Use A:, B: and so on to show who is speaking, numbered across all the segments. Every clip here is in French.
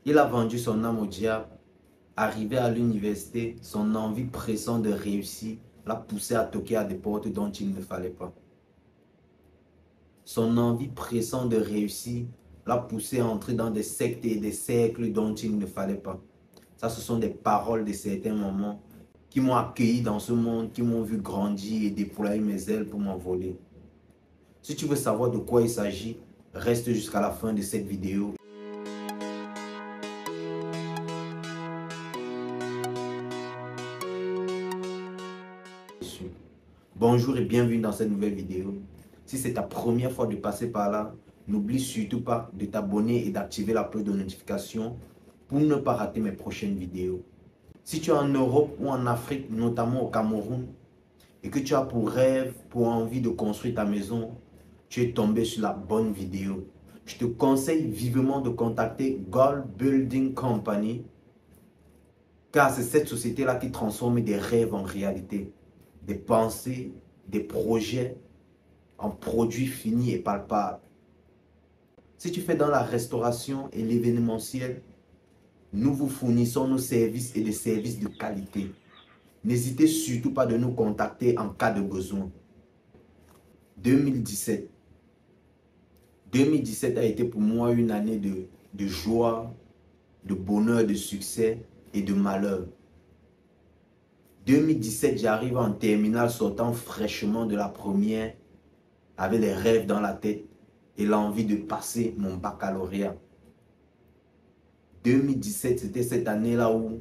A: Il a vendu son âme au diable. Arrivé à l'université, son envie pressante de réussir l'a poussé à toquer à des portes dont il ne fallait pas. Son envie pressante de réussir l'a poussé à entrer dans des sectes et des cercles dont il ne fallait pas. Ça, ce sont des paroles de certains moments qui m'ont accueilli dans ce monde, qui m'ont vu grandir et déployer mes ailes pour m'envoler. Si tu veux savoir de quoi il s'agit, reste jusqu'à la fin de cette vidéo. Bonjour et bienvenue dans cette nouvelle vidéo. Si c'est ta première fois de passer par là, n'oublie surtout pas de t'abonner et d'activer la cloche de notification pour ne pas rater mes prochaines vidéos. Si tu es en Europe ou en Afrique, notamment au Cameroun, et que tu as pour rêve, pour envie de construire ta maison, tu es tombé sur la bonne vidéo. Je te conseille vivement de contacter Gold Building Company, car c'est cette société-là qui transforme des rêves en réalité, des pensées, des projets en produits finis et palpables. Si tu fais dans la restauration et l'événementiel, nous vous fournissons nos services et des services de qualité. N'hésitez surtout pas de nous contacter en cas de besoin. 2017 a été pour moi une année de joie, de bonheur, de succès et de malheur. 2017, j'arrive en terminale sortant fraîchement de la première avec les rêves dans la tête et l'envie de passer mon baccalauréat. 2017, c'était cette année-là où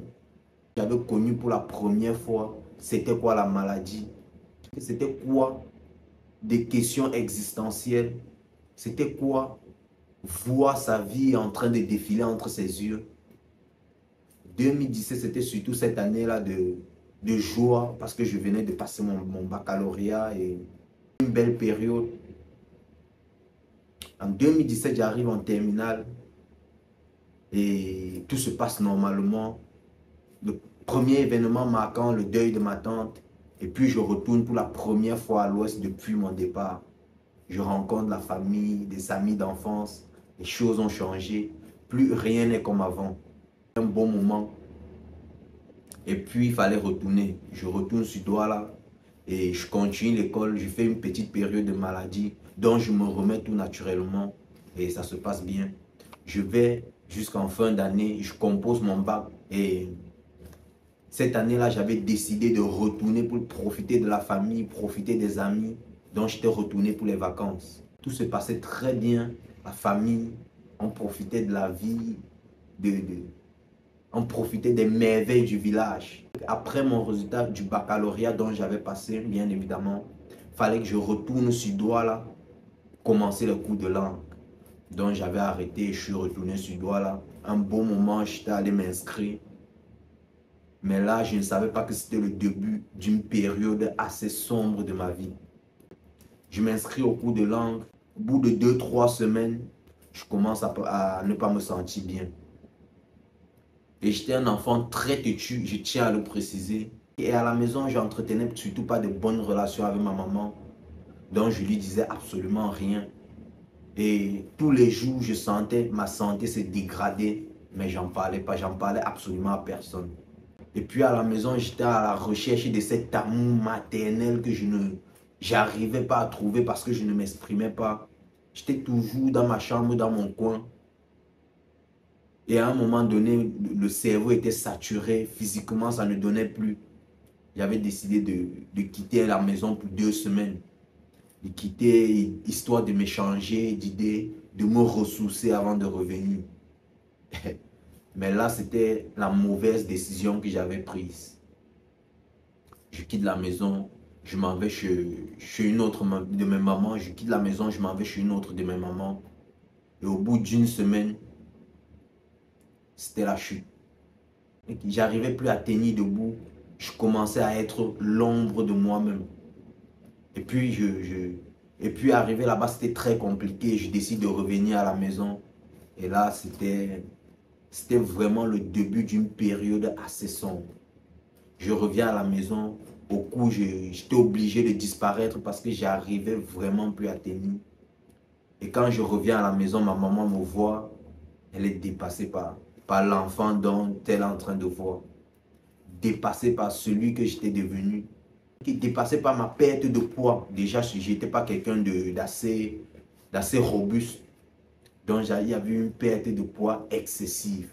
A: j'avais connu pour la première fois c'était quoi la maladie, c'était quoi des questions existentielles, c'était quoi voir sa vie en train de défiler entre ses yeux. 2017, c'était surtout cette année-là de joie parce que je venais de passer mon baccalauréat et une belle période. En 2017, j'arrive en terminale et tout se passe normalement. Le premier événement marquant, le deuil de ma tante. Et puis je retourne pour la première fois à l'ouest depuis mon départ. Je rencontre la famille, des amis d'enfance. Les choses ont changé. Plus rien n'est comme avant. Un bon moment. Et puis il fallait retourner. Je retourne sur Douala et je continue l'école. Je fais une petite période de maladie dont je me remets tout naturellement. Et ça se passe bien. Je vais jusqu'en fin d'année. Je compose mon bac et cette année-là, j'avais décidé de retourner pour profiter de la famille, profiter des amis. Donc, j'étais retourné pour les vacances. Tout se passait très bien. La famille, on profitait de la vie, on profitait des merveilles du village. Après mon résultat du baccalauréat dont j'avais passé, bien évidemment, il fallait que je retourne sur Douala, commencer le cours de langue. Donc, j'avais arrêté et je suis retourné sur Douala. Un bon moment, j'étais allé m'inscrire. Mais là, je ne savais pas que c'était le début d'une période assez sombre de ma vie. Je m'inscris au cours de langue. Au bout de 2-3 semaines, je commence à ne pas me sentir bien. Et j'étais un enfant très têtu, je tiens à le préciser. Et à la maison, je n'entretenais surtout pas de bonnes relations avec ma maman. Donc, je lui disais absolument rien. Et tous les jours, je sentais ma santé se dégrader. Mais j'en parlais pas, j'en parlais absolument à personne. Et puis à la maison, j'étais à la recherche de cet amour maternel que j'arrivais pas à trouver parce que je ne m'exprimais pas. J'étais toujours dans ma chambre, dans mon coin. Et à un moment donné, le cerveau était saturé. Physiquement, ça ne donnait plus. J'avais décidé de quitter la maison pour 2 semaines. De quitter, histoire de m'échanger d'idées, de me ressourcer avant de revenir. Mais là, c'était la mauvaise décision que j'avais prise. Je quitte la maison, je m'en vais chez une autre de mes mamans. Je quitte la maison, je m'en vais chez une autre de mes mamans. Et au bout d'une semaine, c'était la chute. J'arrivais plus à tenir debout. Je commençais à être l'ombre de moi-même. Et puis arrivé là-bas, c'était très compliqué. Je décide de revenir à la maison. Et là, c'était vraiment le début d'une période assez sombre. Je reviens à la maison. Au coup, j'étais obligé de disparaître parce que j'arrivais vraiment plus à tenir. Et quand je reviens à la maison, ma maman me voit. Elle est dépassée par par l'enfant dont elle est en train de voir. Dépassé par celui que j'étais devenu. Dépassé par ma perte de poids. Déjà, je n'étais pas quelqu'un d'assez robuste. Donc, il y avait une perte de poids excessive.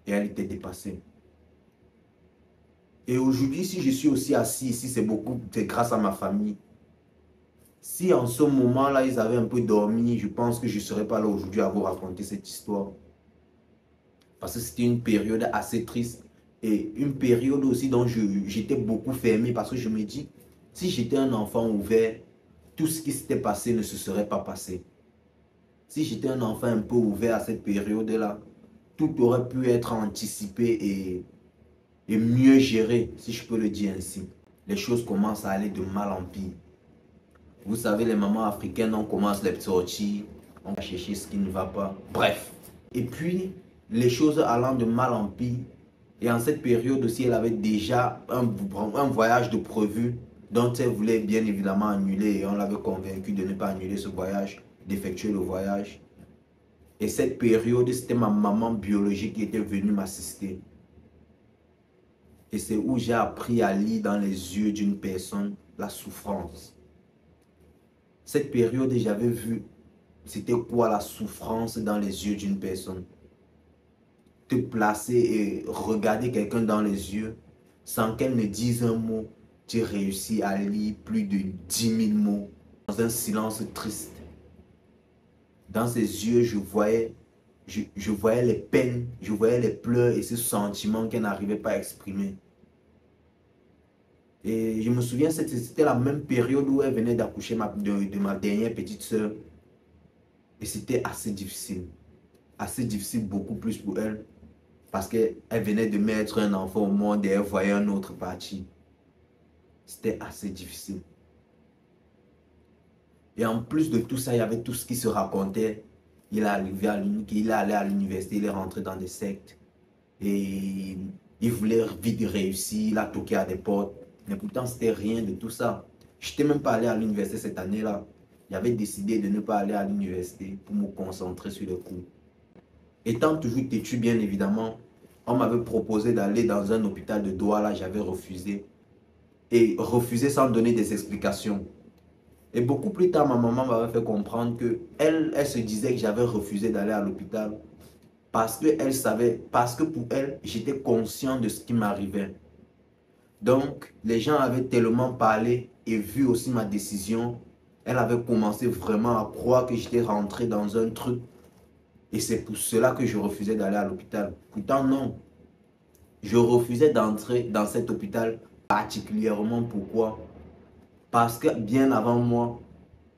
A: Et elle était dépassée. Et aujourd'hui, si je suis aussi assis ici, c'est grâce à ma famille. Si en ce moment-là, ils avaient un peu dormi, je pense que je ne serais pas là aujourd'hui à vous raconter cette histoire. Parce que c'était une période assez triste. Et une période aussi dont j'étais beaucoup fermé. Parce que je me dis, si j'étais un enfant ouvert, tout ce qui s'était passé ne se serait pas passé. Si j'étais un enfant un peu ouvert à cette période-là, tout aurait pu être anticipé et mieux géré, si je peux le dire ainsi. Les choses commencent à aller de mal en pire. Vous savez, les mamans africaines, on commence les sorties, on va chercher ce qui ne va pas. Bref. Et puis, les choses allant de mal en pire. Et en cette période aussi, elle avait déjà un voyage de prévu dont elle voulait bien évidemment annuler. Et on l'avait convaincu de ne pas annuler ce voyage, d'effectuer le voyage. Et cette période, c'était ma maman biologique qui était venue m'assister. Et c'est où j'ai appris à lire dans les yeux d'une personne la souffrance. Cette période, j'avais vu c'était quoi la souffrance dans les yeux d'une personne. Te placer et regarder quelqu'un dans les yeux sans qu'elle ne dise un mot, tu réussis à lire plus de 10 000 mots dans un silence triste. Dans ses yeux, je voyais les peines, je voyais les pleurs et ce sentiment qu'elle n'arrivait pas à exprimer. Et je me souviens, c'était la même période où elle venait d'accoucher de ma dernière petite soeur. Et c'était assez difficile. Assez difficile, beaucoup plus pour elle. Parce qu'elle venait de mettre un enfant au monde et elle voyait un autre parti. C'était assez difficile. Et en plus de tout ça, il y avait tout ce qui se racontait. Il est allé à l'université, il est rentré dans des sectes. Et il voulait vite réussir, il a toqué à des portes. Mais pourtant, c'était rien de tout ça. Je n'étais même pas allé à l'université cette année-là. J'avais décidé de ne pas aller à l'université pour me concentrer sur les cours. Étant toujours têtu, bien évidemment, on m'avait proposé d'aller dans un hôpital de Douala, j'avais refusé. Et refusé sans donner des explications. Et beaucoup plus tard, ma maman m'avait fait comprendre que elle se disait que j'avais refusé d'aller à l'hôpital parce qu'elle savait, parce que pour elle, j'étais conscient de ce qui m'arrivait. Donc, les gens avaient tellement parlé et vu aussi ma décision, elle avait commencé vraiment à croire que j'étais rentré dans un truc. Et c'est pour cela que je refusais d'aller à l'hôpital. Pourtant, non. Je refusais d'entrer dans cet hôpital particulièrement. Pourquoi? Parce que bien avant moi,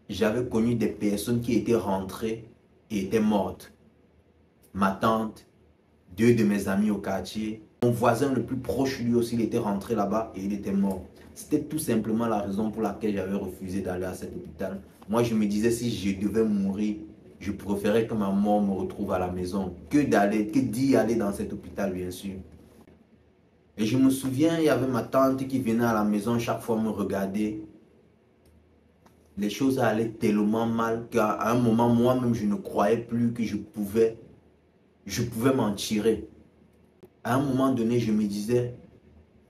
A: j'avais connu des personnes qui étaient rentrées et étaient mortes. Ma tante, deux de mes amis au quartier, mon voisin le plus proche, lui aussi, il était rentré là-bas et il était mort. C'était tout simplement la raison pour laquelle j'avais refusé d'aller à cet hôpital. Moi, je me disais, si je devais mourir, je préférais que ma mort me retrouve à la maison que d'y aller dans cet hôpital, bien sûr. Et je me souviens, il y avait ma tante qui venait à la maison chaque fois me regarder. Les choses allaient tellement mal qu'à un moment, moi-même, je ne croyais plus que je pouvais m'en tirer. À un moment donné, je me disais,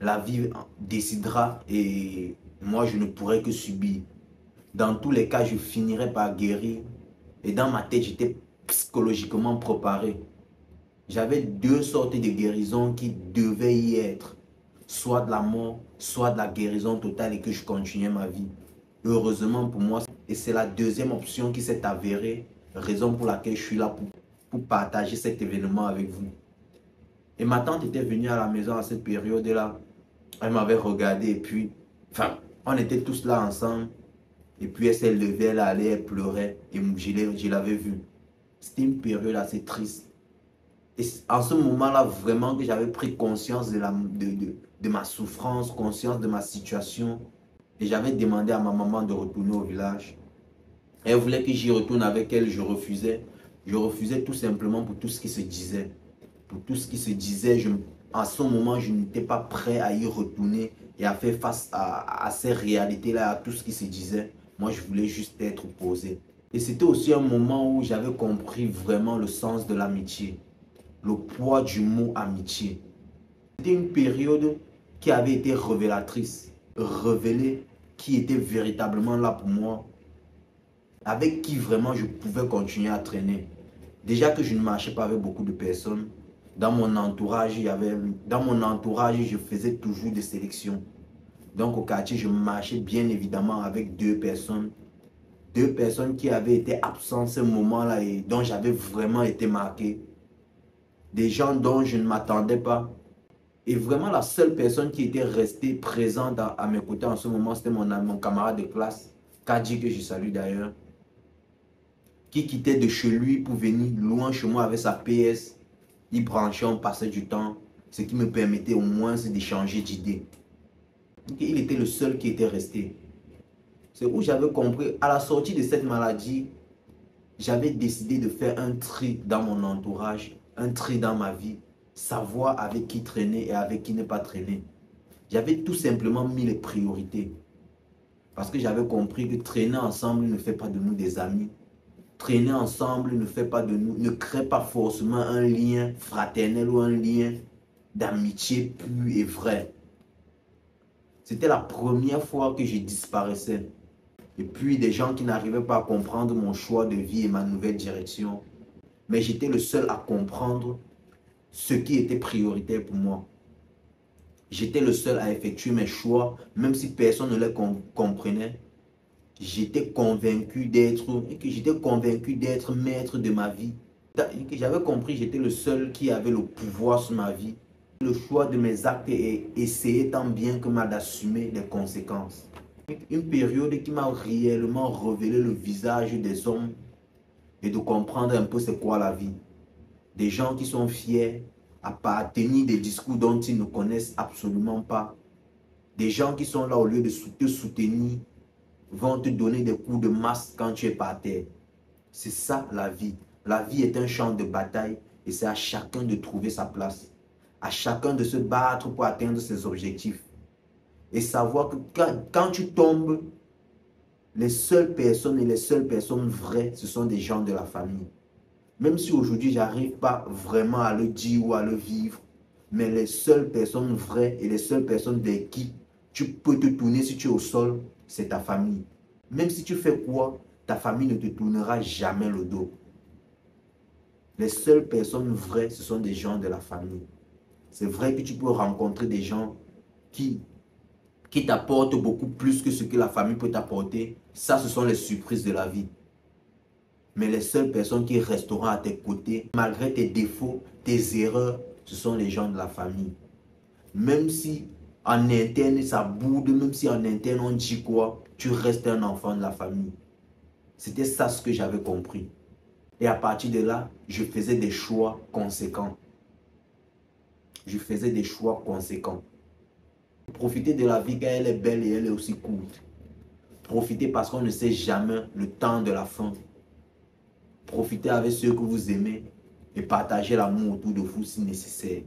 A: la vie décidera et moi, je ne pourrais que subir. Dans tous les cas, je finirais par guérir. Et dans ma tête, j'étais psychologiquement préparé. J'avais deux sortes de guérisons qui devaient y être. Soit de la mort, soit de la guérison totale et que je continuais ma vie. Heureusement pour moi, et c'est la deuxième option qui s'est avérée, raison pour laquelle je suis là pour partager cet événement avec vous. Et ma tante était venue à la maison à cette période-là. Elle m'avait regardé et puis, enfin, on était tous là ensemble. Et puis elle s'est levée, elle allait, elle pleurait et je l'avais vue. C'était une période assez triste. Et en ce moment-là, vraiment que j'avais pris conscience de ma souffrance, conscience de ma situation. Et j'avais demandé à ma maman de retourner au village. Elle voulait que j'y retourne avec elle, je refusais. Je refusais tout simplement pour tout ce qui se disait. Pour tout ce qui se disait, en ce moment, je n'étais pas prêt à y retourner et à faire face à ces réalités-là, à tout ce qui se disait. Moi, je voulais juste être posé. Et c'était aussi un moment où j'avais compris vraiment le sens de l'amitié. le poids du mot amitié. C'était une période qui avait été révélatrice, révélée qui était véritablement là pour moi, avec qui vraiment je pouvais continuer à traîner. Déjà que je ne marchais pas avec beaucoup de personnes, dans mon entourage, je faisais toujours des sélections. Donc au quartier, je marchais bien évidemment avec deux personnes qui avaient été absentes ce moment-là et dont j'avais vraiment été marqué. Des gens dont je ne m'attendais pas. Et vraiment, la seule personne qui était restée présente à mes côtés en ce moment, c'était mon camarade de classe, Kadji, que je salue d'ailleurs, qui quittait de chez lui pour venir loin chez moi avec sa PS. Il branchait, on passait du temps, ce qui me permettait au moins d'échanger d'idées. Il était le seul qui était resté. C'est où j'avais compris, à la sortie de cette maladie, j'avais décidé de faire un tri dans mon entourage, un tri dans ma vie, savoir avec qui traîner et avec qui ne pas traîner. J'avais tout simplement mis les priorités. Parce que j'avais compris que traîner ensemble ne fait pas de nous des amis. Traîner ensemble ne fait pas de nous, ne crée pas forcément un lien fraternel ou un lien d'amitié pur et vrai. C'était la première fois que je disparaissais. Et puis des gens qui n'arrivaient pas à comprendre mon choix de vie et ma nouvelle direction. Mais j'étais le seul à comprendre ce qui était prioritaire pour moi. J'étais le seul à effectuer mes choix, même si personne ne les comprenait. J'étais convaincu d'être maître de ma vie. J'avais compris que j'étais le seul qui avait le pouvoir sur ma vie. Le choix de mes actes et essayer tant bien que mal d'assumer les conséquences. Une période qui m'a réellement révélé le visage des hommes et de comprendre un peu c'est quoi la vie. Des gens qui sont fiers à tenir des discours dont ils ne connaissent absolument pas. Des gens qui sont là au lieu de te soutenir, vont te donner des coups de masse quand tu es par terre. C'est ça la vie. La vie est un champ de bataille et c'est à chacun de trouver sa place. À chacun de se battre pour atteindre ses objectifs. Et savoir que quand tu tombes, les seules personnes vraies, ce sont des gens de la famille. Même si aujourd'hui, je n'arrive pas vraiment à le dire ou à le vivre, mais les seules personnes vraies et les seules personnes vers qui tu peux te tourner si tu es au sol, c'est ta famille. Même si tu fais quoi, ta famille ne te tournera jamais le dos. Les seules personnes vraies, ce sont des gens de la famille. C'est vrai que tu peux rencontrer des gens qui t'apportent beaucoup plus que ce que la famille peut t'apporter. Ça, ce sont les surprises de la vie. Mais les seules personnes qui resteront à tes côtés, malgré tes défauts, tes erreurs, ce sont les gens de la famille. Même si en interne ça boude, même si en interne on dit quoi, tu restes un enfant de la famille. C'était ça ce que j'avais compris. Et à partir de là, je faisais des choix conséquents. Je faisais des choix conséquents. Profitez de la vie car elle est belle et elle est aussi courte. Profitez parce qu'on ne sait jamais le temps de la fin. Profitez avec ceux que vous aimez et partagez l'amour autour de vous si nécessaire.